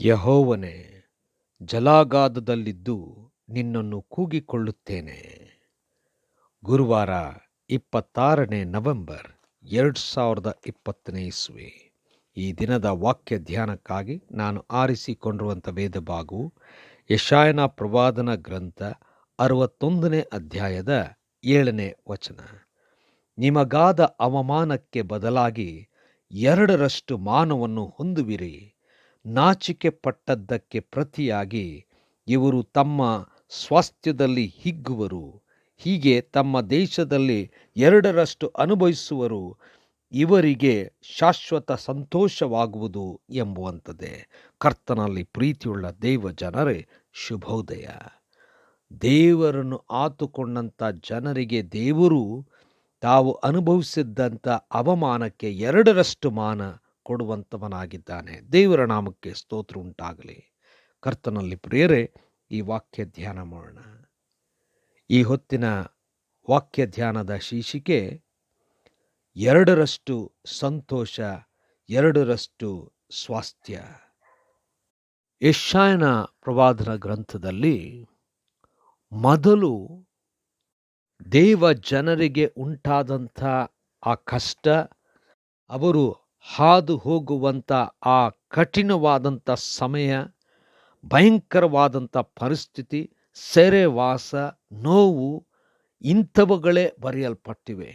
ಯೆಹೋವನೇ, ಜಲಾಗಾಧದಲ್ಲಿದ್ದು ನಿನ್ನನ್ನು ಕೂಗಿಕೊಳ್ಳುತ್ತೇನೆ. ಗುರುವಾರ 26ನೇ ನವೆಂಬರ್ 2020 ಇಸ್ವಿ. ಈ ದಿನದ ವಾಕ್ಯ ಧ್ಯಾನಕ್ಕಾಗಿ ನಾನು ಆರಿಸಿಕೊಂಡಿರುವಂಥ ವೇದ ಭಾಗವು ಯೆಶಾಯನ ಪ್ರವಾದನ ಗ್ರಂಥ 61ನೇ ಅಧ್ಯಾಯದ 7ನೇ ವಚನ. ನಿಮಗಾದ ಅವಮಾನಕ್ಕೆ ಬದಲಾಗಿ 2ರಷ್ಟು ಮಾನವನ್ನು ಹೊಂದುವಿರಿ. ನಾಚಿಕೆ ಪಟ್ಟದ್ದಕ್ಕೆ ಪ್ರತಿಯಾಗಿ ಇವರು ತಮ್ಮ ಸ್ವಾಸ್ಥ್ಯದಲ್ಲಿ ಹಿಗ್ಗುವರು. ಹೀಗೆ ತಮ್ಮ ದೇಶದಲ್ಲಿ 2ರಷ್ಟು ಅನುಭವಿಸುವರು. ಇವರಿಗೆ ಶಾಶ್ವತ ಸಂತೋಷವಾಗುವುದು ಎಂಬುವಂಥದ್ದೇ. ಕರ್ತನಲ್ಲಿ ಪ್ರೀತಿಯುಳ್ಳ ದೇವ ಜನರೇ, ಶುಭೋದಯ. ದೇವರನ್ನು ಆತುಕೊಂಡಂಥ ಜನರಿಗೆ ದೇವರು ತಾವು ಅನುಭವಿಸಿದ್ದಂಥ ಅವಮಾನಕ್ಕೆ 2ರಷ್ಟು ಮಾನ ಕೊಡುವಂಥವನಾಗಿದ್ದಾನೆ. ದೇವರ ನಾಮಕ್ಕೆ ಸ್ತೋತ್ರ ಉಂಟಾಗಲಿ. ಕರ್ತನಲ್ಲಿ ಪ್ರಿಯರೇ, ಈ ವಾಕ್ಯ ಧ್ಯಾನ ಮಾಡೋಣ. ಈ ಹೊತ್ತಿನ ವಾಕ್ಯ ಧ್ಯಾನದ ಶೀರ್ಷಿಕೆ 2ರಷ್ಟು ಸಂತೋಷ, 2ರಷ್ಟು ಸ್ವಾಸ್ಥ್ಯ. ಯೆಶಾಯನ ಪ್ರವಾದನ ಗ್ರಂಥದಲ್ಲಿ ಮೊದಲು ದೇವ ಜನರಿಗೆ ಉಂಟಾದಂಥ ಆ ಕಷ್ಟ, ಅವರು ಹಾದು ಹೋಗುವಂಥ ಆ ಕಠಿಣವಾದಂಥ ಸಮಯ, ಭಯಂಕರವಾದಂಥ ಪರಿಸ್ಥಿತಿ, ಸೆರೆವಾಸ, ನೋವು, ಇಂಥವುಗಳೇ ಬರೆಯಲ್ಪಟ್ಟಿವೆ.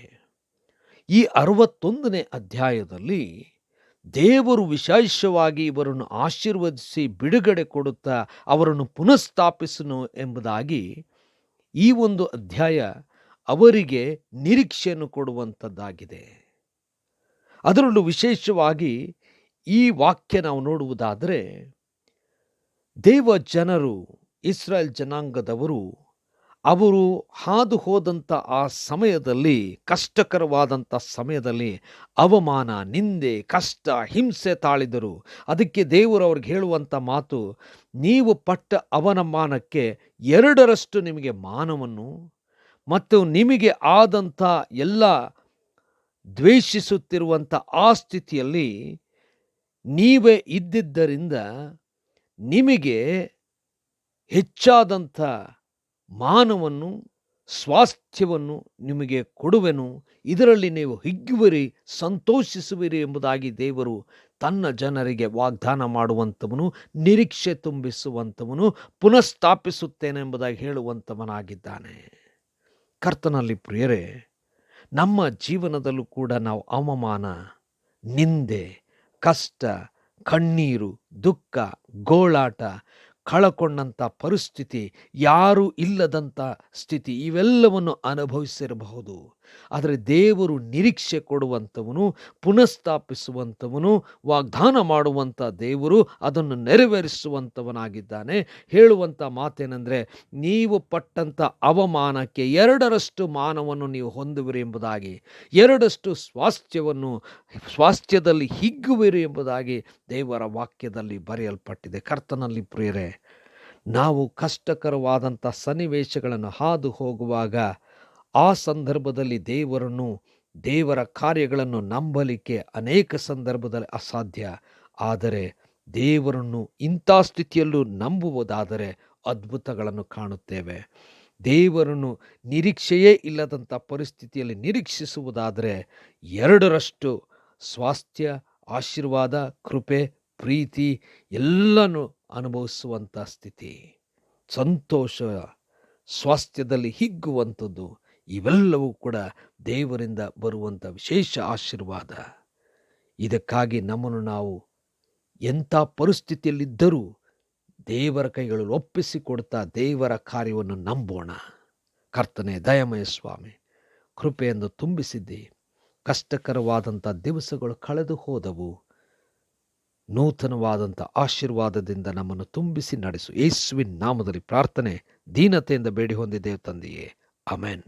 ಈ 61ನೇ ಅಧ್ಯಾಯದಲ್ಲಿ ದೇವರು ವಿಶೇಷವಾಗಿ ಇವರನ್ನು ಆಶೀರ್ವದಿಸಿ ಬಿಡುಗಡೆ ಕೊಡುತ್ತಾ ಅವರನ್ನು ಪುನಃಸ್ಥಾಪಿಸನು ಎಂಬುದಾಗಿ ಈ ಒಂದು ಅಧ್ಯಾಯ ಅವರಿಗೆ ನಿರೀಕ್ಷೆಯನ್ನು ಕೊಡುವಂಥದ್ದಾಗಿದೆ. ಅದರಲ್ಲೂ ವಿಶೇಷವಾಗಿ ಈ ವಾಕ್ಯ ನಾವು ನೋಡುವುದಾದರೆ, ದೇವ ಜನರು, ಇಸ್ರಾಯೇಲ್ ಜನಾಂಗದವರು, ಅವರು ಹಾದು ಹೋದಂಥ ಆ ಸಮಯದಲ್ಲಿ, ಕಷ್ಟಕರವಾದಂಥ ಸಮಯದಲ್ಲಿ ಅವಮಾನ, ನಿಂದೆ, ಕಷ್ಟ, ಹಿಂಸೆ ತಾಳಿದರು. ಅದಕ್ಕೆ ದೇವರು ಅವ್ರಿಗೆ ಹೇಳುವಂಥ ಮಾತು, ನೀವು ಪಟ್ಟ ಅವಮಾನಕ್ಕೆ 2ರಷ್ಟು ನಿಮಗೆ ಮಾನವನ್ನು ಮತ್ತು ನಿಮಗೆ ಆದಂಥ ಎಲ್ಲ ದ್ವೇಷಿಸುತ್ತಿರುವಂಥ ಆ ಸ್ಥಿತಿಯಲ್ಲಿ ನೀವೇ ಇದ್ದಿದ್ದರಿಂದ ನಿಮಗೆ ಹೆಚ್ಚಾದಂಥ ಮಾನವನ್ನು, ಸ್ವಾಸ್ಥ್ಯವನ್ನು ನಿಮಗೆ ಕೊಡುವೆನು. ಇದರಲ್ಲಿ ನೀವು ಹಿಗ್ಗುವಿರಿ, ಸಂತೋಷಿಸುವಿರಿ ಎಂಬುದಾಗಿ ದೇವರು ತನ್ನ ಜನರಿಗೆ ವಾಗ್ದಾನ ಮಾಡುವಂಥವನು, ನಿರೀಕ್ಷೆ ತುಂಬಿಸುವಂಥವನು, ಪುನಃಸ್ಥಾಪಿಸುತ್ತೇನೆ ಎಂಬುದಾಗಿ ಹೇಳುವಂಥವನಾಗಿದ್ದಾನೆ. ಕರ್ತನಲ್ಲಿ ಪ್ರಿಯರೇ, ನಮ್ಮ ಜೀವನದಲ್ಲೂ ಕೂಡ ನಾವು ಅವಮಾನ, ನಿಂದೆ, ಕಷ್ಟ, ಕಣ್ಣೀರು, ದುಃಖ, ಗೋಳಾಟ, ಕಳಕೊಂಡಂಥ ಪರಿಸ್ಥಿತಿ, ಯಾರೂ ಇಲ್ಲದಂಥ ಸ್ಥಿತಿ, ಇವೆಲ್ಲವನ್ನು ಅನುಭವಿಸಿರಬಹುದು. ಆದರೆ ದೇವರು ನಿರೀಕ್ಷೆ ಕೊಡುವಂಥವನು, ಪುನಃಸ್ಥಾಪಿಸುವಂಥವನು, ವಾಗ್ದಾನ ಮಾಡುವಂಥ ದೇವರು, ಅದನ್ನು ನೆರವೇರಿಸುವಂಥವನಾಗಿದ್ದಾನೆ. ಹೇಳುವಂಥ ಮಾತೇನೆಂದರೆ, ನೀವು ಪಟ್ಟಂಥ ಅವಮಾನಕ್ಕೆ 2ರಷ್ಟು ಮಾನವನ್ನು ನೀವು ಹೊಂದುವಿರಿ ಎಂಬುದಾಗಿ, 2ರಷ್ಟು ಸ್ವಾಸ್ಥ್ಯದಲ್ಲಿ ಹಿಗ್ಗುವಿರಿ ಎಂಬುದಾಗಿ ದೇವರ ವಾಕ್ಯದಲ್ಲಿ ಬರೆಯಲ್ಪಟ್ಟಿದೆ. ಕರ್ತನಲ್ಲಿ ಪ್ರಿಯರೇ, ನಾವು ಕಷ್ಟಕರವಾದಂಥ ಸನ್ನಿವೇಶಗಳನ್ನು ಹಾದು ಹೋಗುವಾಗ ಆ ಸಂದರ್ಭದಲ್ಲಿ ದೇವರ ಕಾರ್ಯಗಳನ್ನು ನಂಬಲಿಕ್ಕೆ ಅನೇಕ ಸಂದರ್ಭದಲ್ಲಿ ಅಸಾಧ್ಯ. ಆದರೆ ದೇವರನ್ನು ಇಂಥ ಸ್ಥಿತಿಯಲ್ಲೂ ನಂಬುವುದಾದರೆ ಅದ್ಭುತಗಳನ್ನು ಕಾಣುತ್ತೇವೆ. ದೇವರನ್ನು ನಿರೀಕ್ಷೆಯೇ ಇಲ್ಲದಂಥ ಪರಿಸ್ಥಿತಿಯಲ್ಲಿ ನಿರೀಕ್ಷಿಸುವುದಾದರೆ 2ರಷ್ಟು ಸ್ವಾಸ್ಥ್ಯ, ಆಶೀರ್ವಾದ, ಕೃಪೆ, ಪ್ರೀತಿ ಎಲ್ಲನೂ ಅನುಭವಿಸುವಂಥ ಸ್ಥಿತಿ, ಸಂತೋಷ, ಸ್ವಾಸ್ಥ್ಯದಲ್ಲಿ ಹಿಗ್ಗುವಂಥದ್ದು, ಇವೆಲ್ಲವೂ ಕೂಡ ದೇವರಿಂದ ಬರುವಂಥ ವಿಶೇಷ ಆಶೀರ್ವಾದ. ಇದಕ್ಕಾಗಿ ನಮ್ಮನ್ನು ನಾವು ಎಂಥ ಪರಿಸ್ಥಿತಿಯಲ್ಲಿದ್ದರೂ ದೇವರ ಕೈಗಳಲ್ಲಿ ಒಪ್ಪಿಸಿಕೊಡ್ತಾ ದೇವರ ಕಾರ್ಯವನ್ನು ನಂಬೋಣ. ಕರ್ತನೇ, ದಯಮಯ ಸ್ವಾಮಿ, ಕೃಪೆಯನ್ನು ತುಂಬಿಸಿದ್ದಿ. ಕಷ್ಟಕರವಾದಂಥ ದಿವಸಗಳು ಕಳೆದು ಹೋದವು. ನೂತನವಾದಂಥ ಆಶೀರ್ವಾದದಿಂದ ನಮ್ಮನ್ನು ತುಂಬಿಸಿ ನಡೆಸು. ಯೇಸುವಿನ ನಾಮದಲ್ಲಿ ಪ್ರಾರ್ಥನೆ, ದೀನತೆಯಿಂದ ಬೇಡಿ ಹೊಂದಿದ್ದೇವೆ ತಂದೆಯೇ, ಆಮೆನ್.